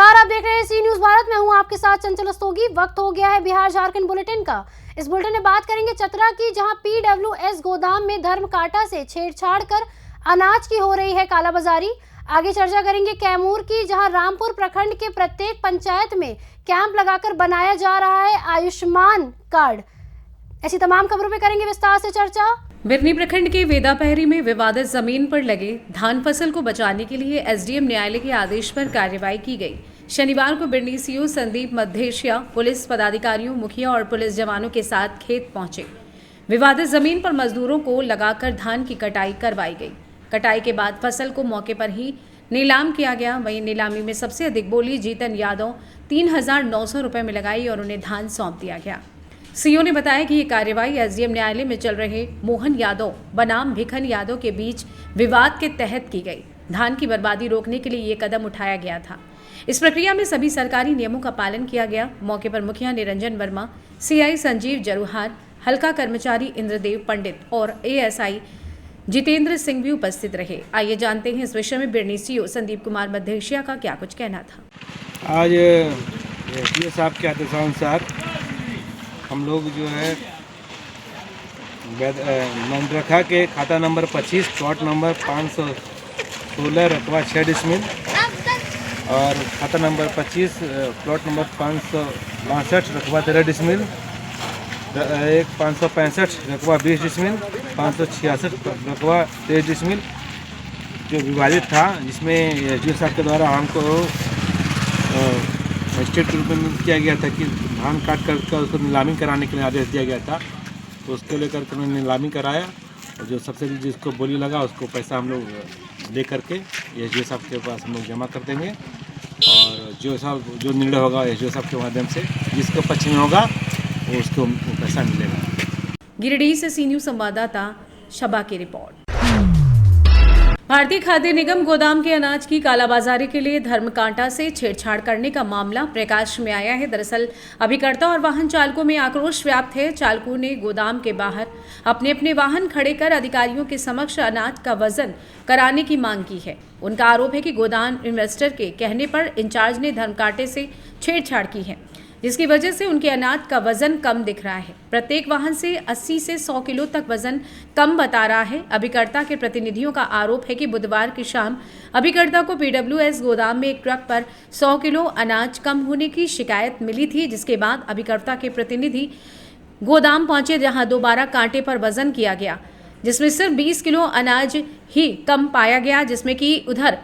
नमस्कार, आप देख रहे हैं सी न्यूज भारत। मैं हूं आपके साथ चंचल रस्तोगी। वक्त हो गया है बिहार झारखंड बुलेटिन का। इस बुलेटिन में बात करेंगे चतरा की, जहां पीडब्ल्यूएस गोदाम में धर्म कांटा से छेड़छाड़ कर अनाज की हो रही है कालाबाजारी। आगे चर्चा करेंगे कैमूर की, जहां रामपुर प्रखंड के प्रत्येक पंचायत में कैंप लगाकर बनाया जा रहा है आयुष्मान कार्ड। ऐसी तमाम खबरों पे करेंगे विस्तार से चर्चा। बिरनी प्रखंड के वेदापहरी में विवादित जमीन पर लगे धान फसल को बचाने के लिए एसडीएम न्यायालय के आदेश पर कार्रवाई की गई। शनिवार को बिरनी सीओ संदीप मद्धेशिया पुलिस पदाधिकारियों, मुखिया और पुलिस जवानों के साथ खेत पहुंचे। विवादित जमीन पर मजदूरों को लगाकर धान की कटाई करवाई गई। कटाई के बाद फसल को मौके पर ही नीलाम किया गया। वहीं नीलामी में सबसे अधिक बोली जीतन यादव 3,900 रुपये में लगाई और उन्हें धान सौंप दिया गया। सीओ ने बताया कि ये कार्रवाई एसडीएम न्यायालय में चल रहे मोहन यादव बनाम भिखन यादव के बीच विवाद के तहत की गई। धान की बर्बादी रोकने के लिए ये कदम उठाया गया था। इस प्रक्रिया में सभी सरकारी नियमों का पालन किया गया। मौके पर मुखिया निरंजन वर्मा, सीआई संजीव जरूहार, हल्का कर्मचारी इंद्रदेव पंडित और एएसआई जितेंद्र सिंह भी उपस्थित रहे। आइए जानते हैं इस विषय में बिरनी सीओ संदीप कुमार मद्धेशिया का क्या कुछ कहना था। आज एसडीओ साहब के आदेशानुसार हम लोग जो है नंदरखा के खाता नंबर 25 प्लॉट नंबर 516 रकबा 6 डिसमिल और खाता नंबर 25 प्लॉट नंबर 562 रकबा 13 डिसमिल, एक 565 रकबा 20 डिसमिल, 566 रकबा 23 डिसमिल जो विवादित था, जिसमें एसडीओ साहब के द्वारा हमको मजिस्ट्रेट के रूप में किया गया था कि धान काट कर उसको नीलामी कराने के लिए आदेश दिया गया था। तो उसको लेकर के उन्होंने नीलामी कराया और जो सबसे जिसको बोली लगा उसको पैसा हम लोग ले करके एसडीओ साहब के पास हम लोग जमा कर देंगे और जो निर्णय होगा एसडीओ साहब के माध्यम से जिसको पक्ष में होगा वो उसको पैसा मिलेगा। गिरिडीह से सी न्यूज संवाददाता शबा की रिपोर्ट। भारतीय खाद्य निगम गोदाम के अनाज की कालाबाजारी के लिए धर्म कांटा से छेड़छाड़ करने का मामला प्रकाश में आया है। दरअसल अभिकर्ता और वाहन चालकों में आक्रोश व्याप्त है। चालकों ने गोदाम के बाहर अपने अपने वाहन खड़े कर अधिकारियों के समक्ष अनाज का वजन कराने की मांग की है। उनका आरोप है कि गोदाम इन्वेस्टर के कहने पर इंचार्ज ने धर्म कांटे से छेड़छाड़ की है, जिसकी वजह से उनके अनाज का वजन कम दिख रहा है। प्रत्येक वाहन से 80 से 100 किलो तक वजन कम बता रहा है। अभिकर्ता के प्रतिनिधियों का आरोप है कि बुधवार की शाम अभिकर्ता को पीडब्ल्यूएस गोदाम में एक ट्रक पर 100 किलो अनाज कम होने की शिकायत मिली थी, जिसके बाद अभिकर्ता के प्रतिनिधि गोदाम पहुंचे, जहां दोबारा कांटे पर वजन किया गया, जिसमें सिर्फ 20 किलो अनाज ही कम पाया गया। जिसमें कि उधर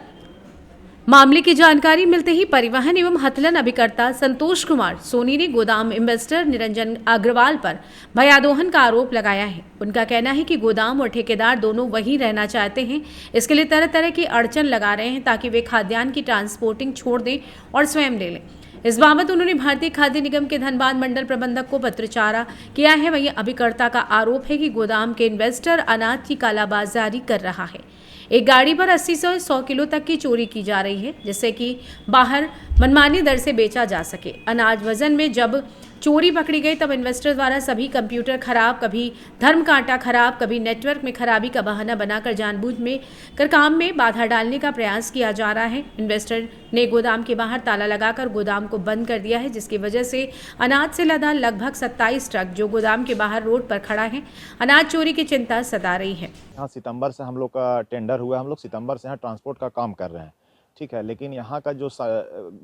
मामले की जानकारी मिलते ही परिवहन एवं हथलन अभिकर्ता संतोष कुमार सोनी ने गोदाम इन्वेस्टर निरंजन अग्रवाल पर भयादोहन का आरोप लगाया है। उनका कहना है कि गोदाम और ठेकेदार दोनों वहीं रहना चाहते हैं। इसके लिए तरह तरह की अड़चन लगा रहे हैं ताकि वे खाद्यान्न की ट्रांसपोर्टिंग छोड़ दें और स्वयं ले लें। इस बाबत उन्होंने भारतीय खाद्य निगम के धनबाद मंडल प्रबंधक को पत्रचारा किया है। वहीं अभिकर्ता का आरोप है कि गोदाम के इन्वेस्टर अनाज की कालाबाजारी कर रहा है। एक गाड़ी पर 80 से 100 किलो तक की चोरी की जा रही है, जिससे कि बाहर मनमानी दर से बेचा जा सके। अनाज वजन में जब चोरी पकड़ी गई तब इन्वेस्टर द्वारा सभी कंप्यूटर खराब, कभी धर्म कांटा खराब, कभी नेटवर्क में खराबी का बहाना बनाकर जानबूझ में कर काम में बाधा डालने का प्रयास किया जा रहा है। इन्वेस्टर ने गोदाम के बाहर ताला लगाकर गोदाम को बंद कर दिया है, जिसकी वजह से अनाज से लदा लगभग 27 ट्रक जो गोदाम के बाहर रोड पर खड़ा है, अनाज चोरी की चिंता सता रही है। यहाँ सितंबर से हम लोग का टेंडर हुआ, हम लोग सितंबर से यहाँ ट्रांसपोर्ट का काम कर रहे हैं, ठीक है। लेकिन यहाँ का जो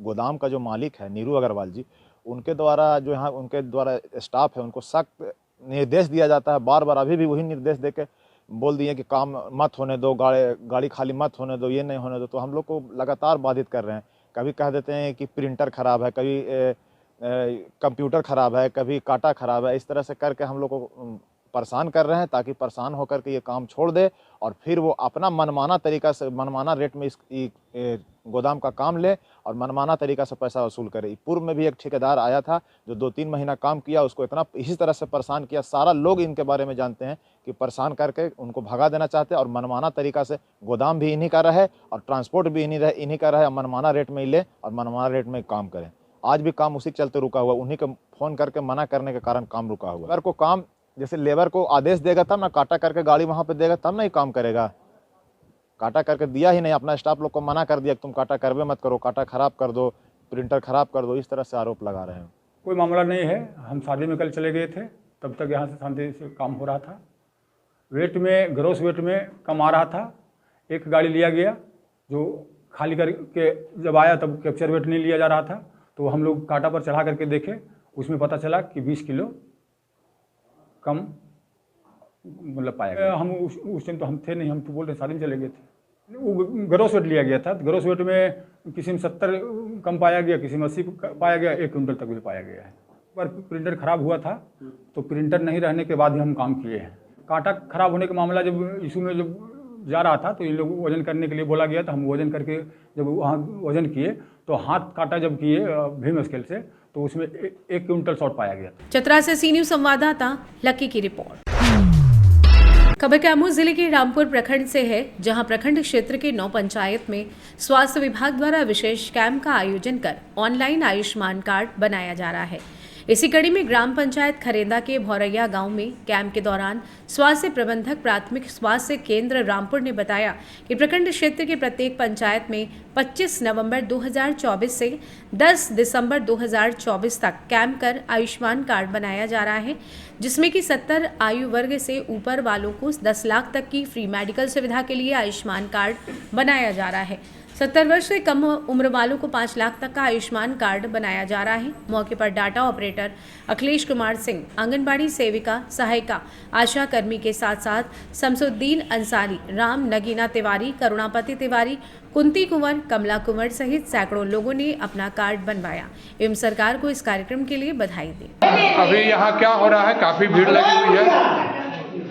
गोदाम का जो मालिक है नीरू अग्रवाल जी, उनके द्वारा जो यहाँ उनके द्वारा स्टाफ है उनको सख्त निर्देश दिया जाता है। बार बार अभी भी वही निर्देश देके बोल दिए कि काम मत होने दो, गाड़ी खाली मत होने दो, ये नहीं होने दो। तो हम लोग को लगातार बाधित कर रहे हैं। कभी कह देते हैं कि प्रिंटर ख़राब है, कभी कंप्यूटर ख़राब है, कभी कांटा ख़राब है। इस तरह से करके हम लोग को परेशान कर रहे हैं, ताकि परेशान होकर के ये काम छोड़ दे और फिर वो अपना मनमाना तरीका से, मनमाना रेट में इस गोदाम का काम ले और मनमाना तरीका से पैसा वसूल करे। पूर्व में भी एक ठेकेदार आया था जो 2-3 महीना काम किया, उसको इतना इसी तरह से परेशान किया। सारा लोग इनके बारे में जानते हैं कि परेशान करके उनको भगा देना चाहते हैं और मनमाना तरीका से गोदाम भी इन्हीं का रहे और ट्रांसपोर्ट भी इन्हीं का रहे, मनमाना रेट में ही ले और मनमाना रेट में काम करें। आज भी काम उसी के चलते रुका हुआ, उन्हीं को फ़ोन करके मना करने के कारण काम रुका हुआ। अगर को काम जैसे लेबर को आदेश देगा तब ना, काटा करके गाड़ी वहाँ पे देगा तब ना ही काम करेगा। काटा करके दिया ही नहीं, अपना स्टाफ लोग को मना कर दिया कि तुम काटा करबे मत करो, काटा खराब कर दो, प्रिंटर ख़राब कर दो, इस तरह से आरोप लगा रहे हैं। कोई मामला नहीं है। हम शादी में कल चले गए थे, तब तक यहाँ से शांति से काम हो रहा था। वेट में, ग्रोस वेट में कम आ रहा था। एक गाड़ी लिया गया जो खाली करके जब आया तब कैप्चर वेट नहीं लिया जा रहा था, तो हम लोग कांटा पर चढ़ा करके देखे, उसमें पता चला कि 20 किलो कम मतलब पाया गया। हम उस टाइम तो हम थे नहीं, हम तो बोल रहे शादी में चले गए थे। वो ग्रोस वेट लिया गया था। ग्रोस वेट में किसी में 70 कम पाया गया, किसी में 80 पाया गया, 1 क्विंटल तक भी पाया गया है। पर प्रिंटर खराब हुआ था, तो प्रिंटर नहीं रहने के बाद ही हम काम किए हैं। कांटा खराब होने का मामला जब इशू में जब जा रहा था, तो इन लोग वजन करने के लिए बोला गया था। हम वजन करके जब वहाँ वजन किए, तो हाथ काटा जब किए भीम स्केल से, तो उसमें 1 क्विंटल शॉर्ट पाया गया। चतरा से सी न्यूज़ संवाददाता लक्की की रिपोर्ट। खबर कैमूर जिले के रामपुर प्रखंड से है, जहां प्रखंड क्षेत्र के 9 पंचायत में स्वास्थ्य विभाग द्वारा विशेष कैंप का आयोजन कर ऑनलाइन आयुष्मान कार्ड बनाया जा रहा है। इसी कड़ी में ग्राम पंचायत खरेंदा के भौरैया गांव में कैंप के दौरान स्वास्थ्य प्रबंधक प्राथमिक स्वास्थ्य केंद्र रामपुर ने बताया कि प्रखंड क्षेत्र के प्रत्येक पंचायत में 25 नवंबर 2024 से 10 दिसंबर 2024 तक कैंप कर आयुष्मान कार्ड बनाया जा रहा है, जिसमें कि 70 आयु वर्ग से ऊपर वालों को 10 लाख तक की फ्री मेडिकल सुविधा के लिए आयुष्मान कार्ड बनाया जा रहा है। 70 वर्ष से कम उम्र वालों को 5 लाख तक का आयुष्मान कार्ड बनाया जा रहा है। मौके पर डाटा ऑपरेटर अखिलेश कुमार सिंह, आंगनबाड़ी सेविका, सहायिका, आशा कर्मी के साथ साथ शमसुद्दीन अंसारी, राम नगीना तिवारी, करुणापति तिवारी, कुंती कुंवर, कमला कुंवर सहित सैकड़ों लोगों ने अपना कार्ड बनवाया एवं सरकार को इस कार्यक्रम के लिए बधाई दी। अभी यहाँ क्या हो रहा है, काफी भीड़ लगी हुई है।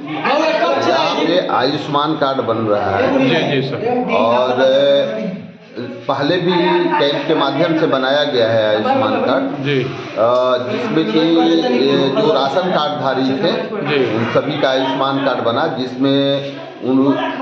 यहाँ पे आयुष्मान कार्ड बन रहा है। जी सर। और पहले भी कैंप के माध्यम से बनाया गया है आयुष्मान कार्ड जी, जिसमें कि जो राशन कार्डधारी थे जी, उन सभी का आयुष्मान कार्ड बना, जिसमें उन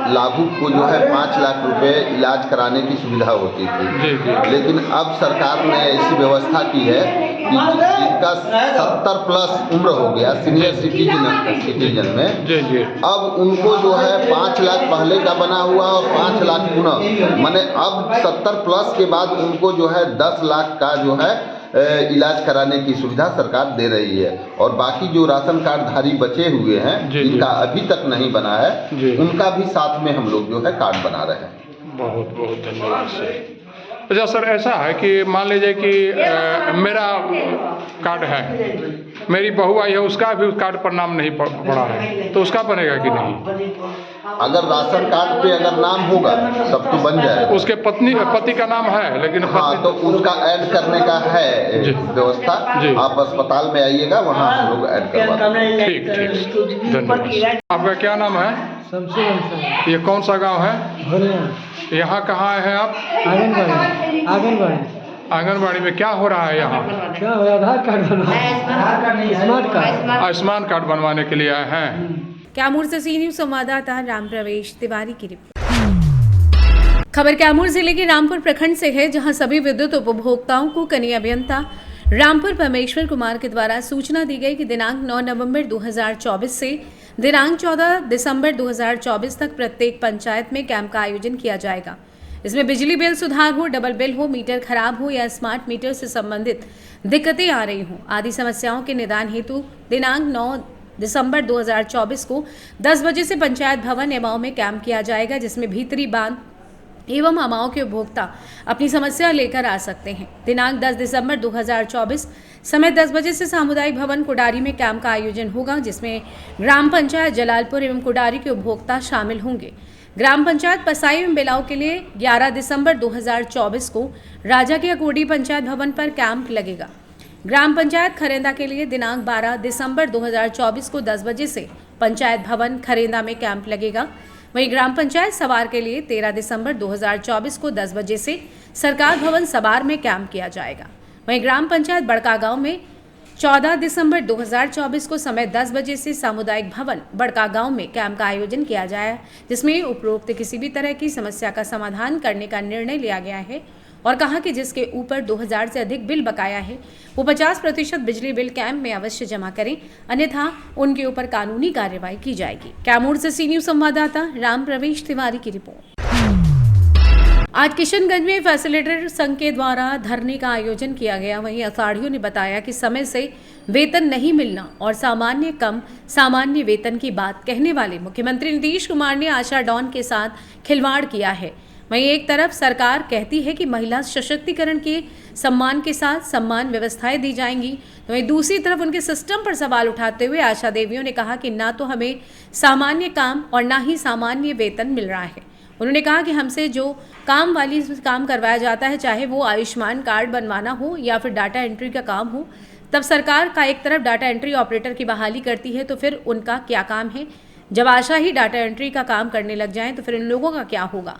लाभुक को जो है 5 लाख रुपए इलाज कराने की सुविधा होती थी। जी जी। लेकिन अब सरकार ने ऐसी व्यवस्था की है कि जिनका 70 प्लस उम्र हो गया, सीनियर सिटीजन में, जी जी, अब उनको जो है 5 लाख पहले का बना हुआ और 5 लाख पुनः, माने अब 70 प्लस के बाद उनको जो है 10 लाख का जो है इलाज कराने की सुविधा सरकार दे रही है। और बाकी जो राशन कार्डधारी बचे हुए हैं, जिनका अभी तक नहीं बना है, उनका भी साथ में हम लोग जो है कार्ड बना रहे हैं। बहुत बहुत धन्यवाद सर। अच्छा सर, ऐसा है कि मान लीजिए कि मेरा कार्ड है, मेरी बहू आई है, उसका भी उस कार्ड पर नाम नहीं पड़ा है, तो उसका बनेगा कि नहीं? अगर राशन कार्ड पे अगर नाम होगा सब तो बन जाएगा। उसके पति का नाम है, लेकिन हाँ, तो उसका ऐड करने का है व्यवस्था। आप अस्पताल में आइएगा, वहाँ हम लोग ऐड करवा देंगे। ठीक ठीक, धन्यवाद। आपका क्या नाम है? शमसुद्दीन। ये कौन सा गांव है? यहाँ कहाँ हैं आप? आंगनबाड़ी में क्या हो रहा है यहाँ? क्या हो, आधार कार्ड आयुष्मान कार्ड बनवाने के लिए आए हैं। कैमूर से सी न्यूज़ संवाददाता राम प्रवेश तिवारी की रिपोर्ट। खबर कैमूर जिले के रामपुर प्रखंड से है, जहां सभी विद्युत उपभोक्ताओं को कनीय अभियंता रामपुर परमेश्वर कुमार के द्वारा सूचना दी गई कि दिनांक 9 नवंबर 2024 से दिनांक 14 दिसंबर 2024 तक प्रत्येक पंचायत में कैंप का आयोजन किया जाएगा। इसमें बिजली बिल सुधार हो, डबल बिल हो, मीटर खराब हो या स्मार्ट मीटर से संबंधित दिक्कतें आ रही हों आदि समस्याओं के निदान हेतु दिनांक 9 दिसंबर 2024 को 10 बजे से पंचायत भवन एमाओं में कैंप किया जाएगा, जिसमें भीतरी बांध एवं अमाओं के उपभोक्ता अपनी समस्या लेकर आ सकते हैं। दिनांक 10 दिसंबर 2024 समय 10 बजे से सामुदायिक भवन कुडारी में कैंप का आयोजन होगा, जिसमें ग्राम पंचायत जलालपुर एवं कुडारी के उपभोक्ता शामिल होंगे। ग्राम पंचायत पसाई एवं बेलाव के लिए 11 दिसंबर 2024 को राजा के अकोडी पंचायत भवन पर कैंप लगेगा। ग्राम पंचायत खरेंदा के लिए दिनांक 12 दिसंबर 2024 को 10 बजे से पंचायत भवन खरेंदा में कैंप लगेगा। वहीं ग्राम पंचायत सवार के लिए 13 दिसंबर 2024 को 10 बजे से सरकार भवन सवार में कैंप किया जाएगा। वहीं ग्राम पंचायत बड़का गांव में 14 दिसंबर 2024 को समय 10 बजे से सामुदायिक भवन बड़का गांव में कैंप का आयोजन किया जाए, जिसमें उपरोक्त किसी भी तरह की समस्या का समाधान करने का निर्णय लिया गया है और कहा कि जिसके ऊपर 2000 से अधिक बिल बकाया है वो 50% बिजली बिल कैंप में अवश्य जमा करें, अन्यथा उनके ऊपर कानूनी कार्रवाई की जाएगी। कैमूर से सी न्यूज़ संवाददाता राम प्रवेश तिवारी की रिपोर्ट। आज किशनगंज में फैसिलिटेटर संघ के द्वारा धरने का आयोजन किया गया। वहीं आषाढ़ियों ने बताया कि समय से वेतन नहीं मिलना और सामान्य वेतन की बात कहने वाले मुख्यमंत्री नीतीश कुमार ने आशा डॉन के साथ खिलवाड़ किया है। वहीं एक तरफ सरकार कहती है कि महिला सशक्तिकरण के सम्मान के साथ सम्मान व्यवस्थाएं दी जाएंगी, तो वहीं दूसरी तरफ उनके सिस्टम पर सवाल उठाते हुए आशा देवियों ने कहा कि ना तो हमें सामान्य काम और ना ही सामान्य वेतन मिल रहा है। उन्होंने कहा कि हमसे जो काम करवाया जाता है, चाहे वो आयुष्मान कार्ड बनवाना हो या फिर डाटा एंट्री का काम हो, तब सरकार का एक तरफ डाटा एंट्री ऑपरेटर की बहाली करती है, तो फिर उनका क्या काम है। जब आशा ही डाटा एंट्री का काम करने लग जाएं तो फिर इन लोगों का क्या होगा।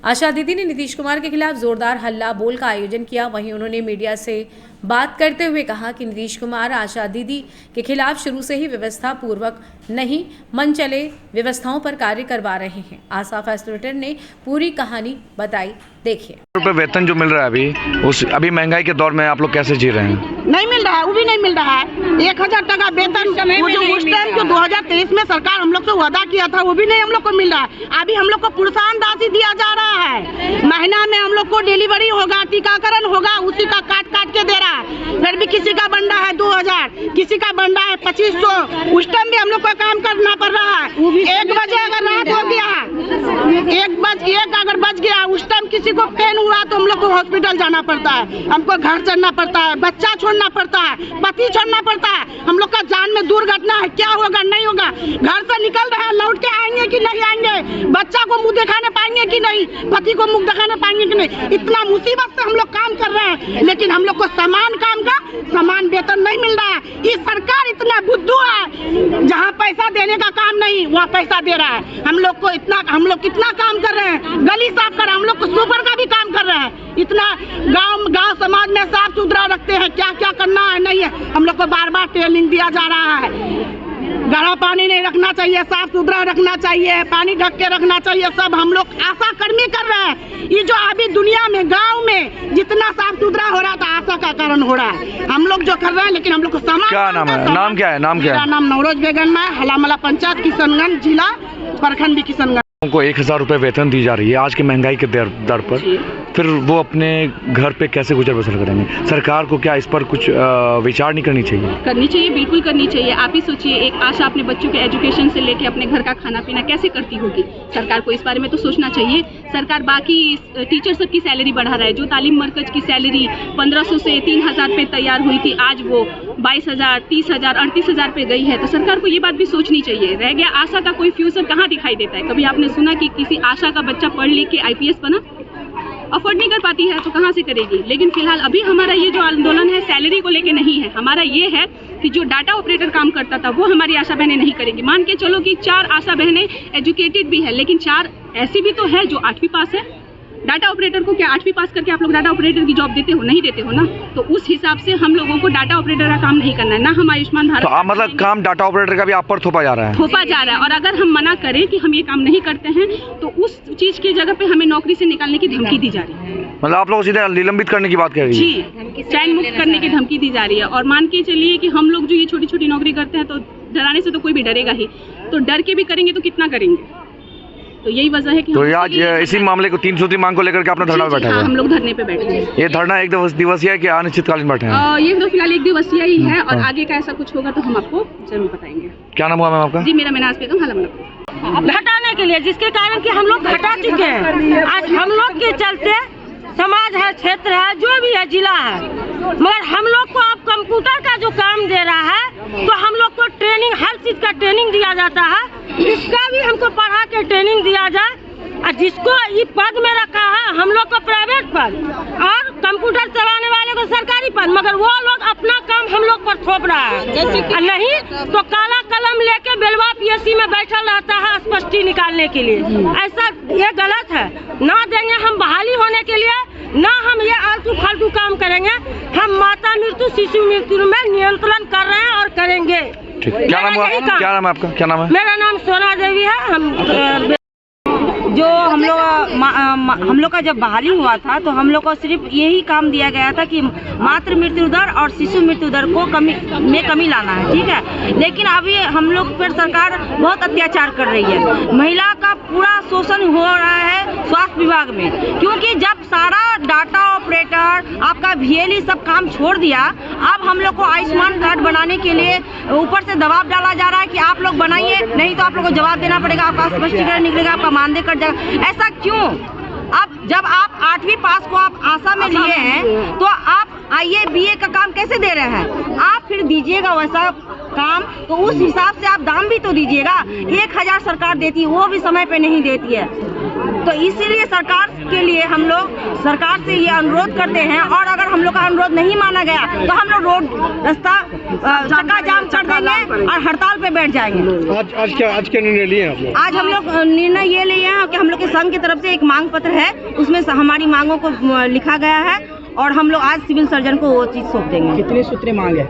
आशा दीदी ने नीतीश कुमार के खिलाफ जोरदार हल्ला बोल का आयोजन किया। वहीं उन्होंने मीडिया से बात करते हुए कहा कि नीतीश कुमार आशा दीदी के खिलाफ शुरू से ही व्यवस्था पूर्वक नहीं, मन चले व्यवस्थाओं पर कार्य करवा रहे हैं। आशा फैसिलिटेटर ने पूरी कहानी बताई, देखिए। रुपए वेतन जो मिल रहा है अभी महंगाई के दौर में आप लोग कैसे जी रहे हैं? नहीं मिल रहा है, वो भी नहीं मिल रहा है। 1000 टका वेतन वो जो उस टाइम जो 2023 में सरकार हम लोग से वादा किया था, वो भी नहीं हम लोग को मिल रहा है। अभी हम लोग को प्रोत्साहन राशि दिया जा रहा है, महीना में हम लोग को डिलीवरी होगा, टीकाकरण होगा, उसी का काट के दे रहा है। फिर भी किसी का बंडा है 2000, किसी का बंडा है 2500, उस टाइम भी हम लोग को काम करना पड़ रहा है। 1 बजे अगर रात हो गया, 1 अगर बज गया, उस टाइम किसी को पेन हुआ तो हम लोग को हॉस्पिटल जाना पड़ता है, हमको घर चलना पड़ता है, बच्चा छोड़ना पड़ता है, पति छोड़ना पड़ता है। हम लोग का जान में दुर्घटना है, क्या होगा नहीं होगा, घर से निकल रहे हैं, लौट के आएंगे कि नहीं आएंगे, बच्चा को मुंह दिखाने पाएंगे कि नहीं, पति को मुंह दिखाने पाएंगे कि नहीं। इतना मुसीबत से हम लोग काम कर रहे हैं, लेकिन हम लोग को समान काम का समान वेतन नहीं मिल रहा है। ये सरकार इतना बुद्धू है, जहाँ पैसा देने का काम नहीं वहाँ पैसा दे रहा है। हम लोग कितना काम कर रहे हैं, गली साफ कर रहे हैं, हम लोग को सुपर का भी काम कर रहे हैं। इतना गांव समाज में साफ सुथरा रखते हैं, क्या क्या करना है नहीं है, हम लोग को बार ट्रेनिंग दिया जा रहा है। गड़ा पानी नहीं रखना चाहिए, साफ सुथरा रखना चाहिए, पानी ढक के रखना चाहिए, सब हम लोग आशा कर्मी कर रहे हैं। ये जो अभी दुनिया में गांव में जितना साफ सुथरा हो रहा था, आशा का कारण हो रहा है। हम लोग जो कर रहे हैं, लेकिन हम लोग को समान। क्या नाम है? नाम क्या है? मेरा नाम नवरोज बेगम है, हलामला पंचायत किशनगंज जिला, प्रखंड भी किशनगंज। उनको 1000 रुपए वेतन दी जा रही है आज की महंगाई के दर पर, फिर वो अपने घर पे कैसे गुजर बसर करेंगे? सरकार को क्या इस पर कुछ विचार नहीं करनी चाहिए? करनी चाहिए, बिल्कुल करनी चाहिए। आप ही सोचिए, एक आशा अपने बच्चों के एजुकेशन से लेके अपने घर का खाना पीना कैसे करती होगी। सरकार को इस बारे में तो सोचना चाहिए। सरकार बाकी टीचर सब की सैलरी बढ़ा रहा है। जो तालीम मरकज की सैलरी 1500 से 3000 पे तैयार हुई थी, आज वो 22000, 30000, 38000 पे गई है। तो सरकार को ये बात भी सोचनी चाहिए। रह गया आशा का कोई फ्यूचर कहाँ दिखाई देता है? कभी आपने सुना कि किसी आशा का बच्चा पढ़ लिख के IPS बना? अफोर्ड नहीं कर पाती है तो कहाँ से करेगी। लेकिन फिलहाल अभी हमारा ये जो आंदोलन है सैलरी को लेके नहीं है, हमारा ये है कि जो डाटा ऑपरेटर काम करता था वो हमारी आशा बहनें नहीं करेंगी। मान के चलो कि 4 आशा बहनें एजुकेटेड भी है, लेकिन 4 ऐसी भी तो है जो 8वीं पास है। डाटा ऑपरेटर को क्या 8वीं पास करके आप लोग डाटा ऑपरेटर की जॉब देते हो? नहीं देते हो ना। तो उस हिसाब से हम लोगों को डाटा ऑपरेटर का काम नहीं करना है, ना हम आयुष्मान भारत। तो मतलब काम डाटा ऑपरेटर का भी आप पर थोपा जा रहा है? थोपा जा रहा है। और अगर हम मना करें कि हम ये काम नहीं करते हैं तो उस चीज की जगह पे हमें नौकरी से निकालने की धमकी दी जा रही है। मतलब आप लोग सीधे निलंबित करने की बात कर रही है? जी, चयन मुक्त करने की धमकी दी जा रही है। और मान के चलिए कि हम लोग जो ये छोटी छोटी नौकरी करते हैं, तो डराने से तो कोई भी डरेगा ही, तो डर के भी करेंगे तो कितना करेंगे। तो यही वजह है कि तो आज इसी मामले को 300 मांग को लेकर के आपने धरना पे बैठा है? हम लोग धरने पे बैठे हैं। ये धरना 1 दिवसीय है कि अनिश्चितकालीन बैठे हैं? ये तो फिलहाल 1 दिवसीय ही है, और आगे का ऐसा कुछ होगा तो हम आपको जरूर बताएंगे। क्या नाम हुआ मैम आपका? जी, मेरा मनाज बेगम, हलामला। घटाने के लिए, जिसके कारण कि हम लोग घटा चुके हैं। आज हम लोग के चलते समाज है, क्षेत्र है, जो भी है, जिला है, मगर हम लोग को अब कंप्यूटर का जो काम दे रहा है, तो हम लोग को ट्रेनिंग, हर चीज का ट्रेनिंग दिया जाता है। इसका भी हमको पढ़ा के ट्रेनिंग दिया जाए। और जिसको ये पद में रखा है, हम लोग को प्राइवेट पद और कंप्यूटर चलाने वाले को सरकारी पद, मगर वो लोग अपना काम हम लोग पर थोप रहा है। और नहीं तो काला कलम लेके बेलवा PSC में बैठा रहता है स्पष्टी निकालने के लिए। ऐसा ये गलत है। ना देंगे हम बहाली होने के लिए, ना हम ये आलतू फालतू काम करेंगे। हम माता मृत्यु, शिशु मृत्यु में नियंत्रण कर रहे हैं और करेंगे। क्या नाम है आपका? क्या नाम है? मेरा नाम सोना देवी है। हम जो हम लोग का जब बहाली हुआ था तो हम लोग को सिर्फ यही काम दिया गया था कि मातृ मृत्यु दर और शिशु मृत्यु दर को कमी लाना है, ठीक है। लेकिन अभी हम लोग पर सरकार बहुत अत्याचार कर रही है। महिला का पूरा शोषण हो रहा है स्वास्थ्य विभाग में, क्योंकि जब सारा डाटा ऑपरेटर आपका VLE सब काम छोड़ दिया, अब हम लोग को आयुष्मान कार्ड बनाने के लिए ऊपर से दबाव डाला जा रहा है कि आप लोग बनाइए, नहीं तो आप लोग को जवाब देना पड़ेगा, आपका स्पष्टीकरण निकलेगा, आपका मानदेय कट जाएगा। ऐसा क्यों? अब जब आप 8वीं पास को आप आशा में लिए हैं तो आप IA BA का काम कैसे दे रहे हैं? आप फिर दीजिएगा वैसा काम तो उस हिसाब से आप दाम भी तो दीजिएगा। 1000 सरकार देती है, वो भी समय पे नहीं देती है। तो इसीलिए सरकार के लिए हम लोग सरकार से ये अनुरोध करते हैं, और अगर हम लोग का अनुरोध नहीं माना गया तो हम लोग रोड रास्ता चक्का जाम कर देंगे और हड़ताल पे बैठ जाएंगे। आज क्या निर्णय लिए आप लोग? आज हम लोग निर्णय ये लिए हैं कि हम लोग के संघ की तरफ से एक मांग पत्र है, उसमें हमारी मांगों को लिखा गया है और हम लोग आज सिविल सर्जन को वो चीज सौंप देंगे। कितने सूत्रीय मांग है?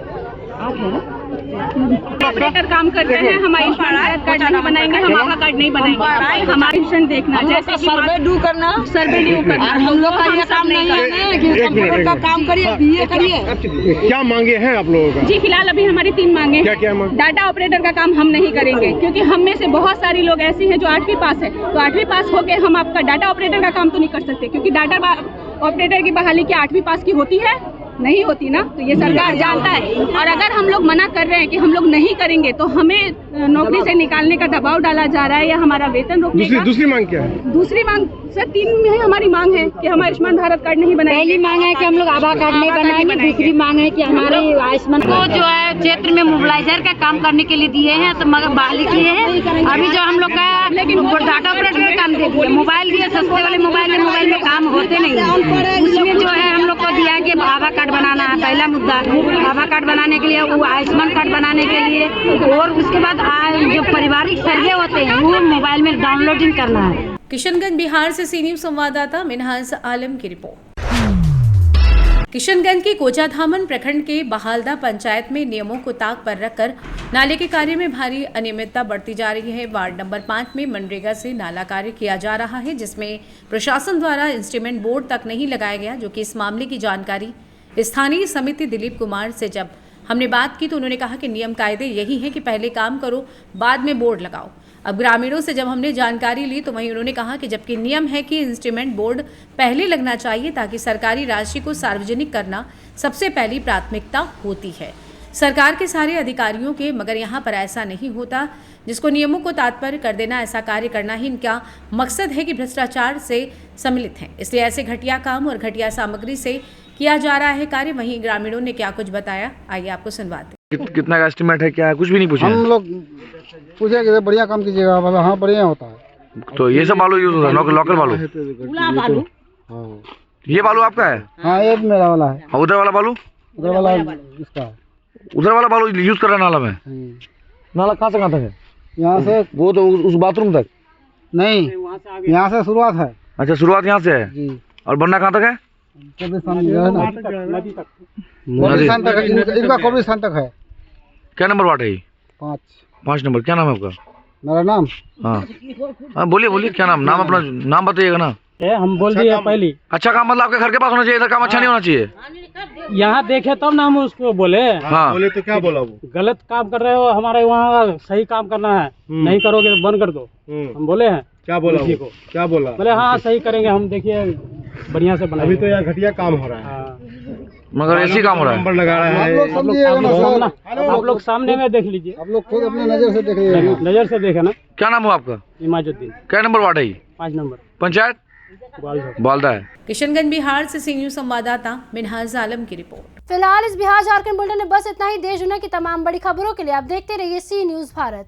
ऑपरेटर काम करते हैं, हमारी कार्ड नहीं बनाएंगे, हम आपका कार्ड नहीं बनाएंगे, हमारी मिशन देखना, जैसे सर्वे ड्यू करना, और हम लोग का ये काम नहीं है कि कंप्यूटर का काम करिए, BA करिए। क्या मांगे हैं आप लोगों का? जी फिलहाल अभी हमारी 3 मांगे। क्या क्या मांग? डाटा ऑपरेटर का काम हम नहीं करेंगे, क्योंकि हम में से बहुत सारी लोग ऐसे हैं जो 8वीं पास है, तो 8वीं पास होके हम आपका डाटा ऑपरेटर का काम तो नहीं कर सकते, क्योंकि डाटा ऑपरेटर की बहाली क्या 8वीं पास की होती है? नहीं होती ना, तो ये सरकार जानता है। और अगर हम लोग मना कर रहे हैं कि हम लोग नहीं करेंगे तो हमें नौकरी से निकालने का दबाव डाला जा रहा है या हमारा वेतन रोकने। दूसरी मांग क्या है? दूसरी मांग सर 3 में हमारी मांग है कि हम आयुष्मान भारत कार्ड नहीं बनाएंगे। पहली मांग है कि हम लोग आधार कार्ड नहीं बनाएंगे, दूसरी मांग है कि हमारे आयुष्मान को जो है क्षेत्र में मोबिलाइजर का काम करने के लिए दिए हैं, तो मगर बहाली किए हैं। अभी जो हम लोग का लेकिन डाटा ऑपरेटर का काम दे दिए, मोबाइल दिए, सस्ते वाले मोबाइल में काम होते नहीं, उसमें जो है हम लोग को दिया है कि आधार कार्ड बनाना है। पहला मुद्दा आधार कार्ड बनाने के लिए, वो आयुष्मान कार्ड बनाने के लिए, और उसके बाद जो पारिवारिक सर्वे होते हैं वो मोबाइल में डाउनलोडिंग करना है। किशनगंज बिहार से सी न्यूज संवाददाता मिनहाज आलम की रिपोर्ट। किशनगंज के कोचाधामन प्रखंड के बहालदा पंचायत में नियमों को ताक पर रखकर नाले के कार्य में भारी अनियमितता बढ़ती जा रही है। वार्ड नंबर 5 में मनरेगा से नाला कार्य किया जा रहा है, जिसमें प्रशासन द्वारा इंस्ट्रूमेंट बोर्ड तक नहीं लगाया गया, जो कि इस मामले की जानकारी स्थानीय समिति दिलीप कुमार से जब हमने बात की तो उन्होंने कहा कि नियम कायदे यही है कि पहले काम करो, बाद में बोर्ड लगाओ। अब ग्रामीणों से जब हमने जानकारी ली तो वहीं उन्होंने कहा कि जबकि नियम है कि इंस्ट्रूमेंट बोर्ड पहले लगना चाहिए, ताकि सरकारी राशि को सार्वजनिक करना सबसे पहली प्राथमिकता होती है सरकार के सारे अधिकारियों के, मगर यहाँ पर ऐसा नहीं होता, जिसको नियमों को तात्पर्य कर देना, ऐसा कार्य करना ही इनका मकसद है कि भ्रष्टाचार से सम्मिलित हैं, इसलिए ऐसे घटिया काम और घटिया सामग्री से किया जा रहा है कार्य। वहीं ग्रामीणों ने क्या कुछ बताया, आइए आपको सुनवाते। कितना का एस्टिमेट है, क्या है? कुछ भी नहीं पूछा। हम लोग पूछे कि बढ़िया काम कीजिएगा, हाँ बढ़िया होता है। तो ये सब बालू यूज होता है, लोकल बालू? ये बालू आपका है? हाँ ये मेरा वाला है। उधर वाला बालू? उधर वाला इसका है। उधर वाला बालू यूज कर रहा है नाला में? नाला कहाँ से कहाँ तक है? यहाँ से वो तो उस बाथरूम तक नहीं, यहाँ से शुरुआत है। अच्छा, शुरुआत यहाँ से है जी। और बनना कहाँ तक है? कब्रिस्तान तक है, इनका कब्रिस्तान तक है। क्या नंबर वार्ड है ये? 5 नंबर। क्या नाम है आपका? मेरा नाम? हाँ बोलिए क्या नाम अपना नाम बताइएगा ना। हम बोल दिए पहली। अच्छा काम मतलब आपके घर के पास होना चाहिए, इधर काम अच्छा नहीं होना चाहिए। यहाँ देखे तब ना हम उसको बोले। हाँ बोले तो क्या बोला वो? गलत काम कर रहे हो, हमारे वहाँ सही काम करना है, नहीं करोगे तो बंद कर दो। हम बोले हैं। क्या बोला वो? क्या बोला? बोले हाँ सही करेंगे हम, देखिए बढ़िया से बनाएंगे। अभी तो यहाँ घटिया काम हो रहा है। मगर ऐसी काम हो रहा है, नंबर लगा रहा है। आप लोग सामने में देख लीजिए, आप लोग खुद अपनी नजर से देख लीजिए, नजर से देखे ना। क्या नाम है आपका? इमाजुद्दीन। क्या नंबर वार्ड है ये? 5 नंबर। पंचायत बालदा है। किशनगंज बिहार से सी न्यूज संवाददाता मिनहाज आलम की रिपोर्ट। फिलहाल इस बिहार झारखंड बुलेटिन में बस इतना ही। देश दुनिया की तमाम बड़ी खबरों के लिए आप देखते रहिए सी न्यूज भारत।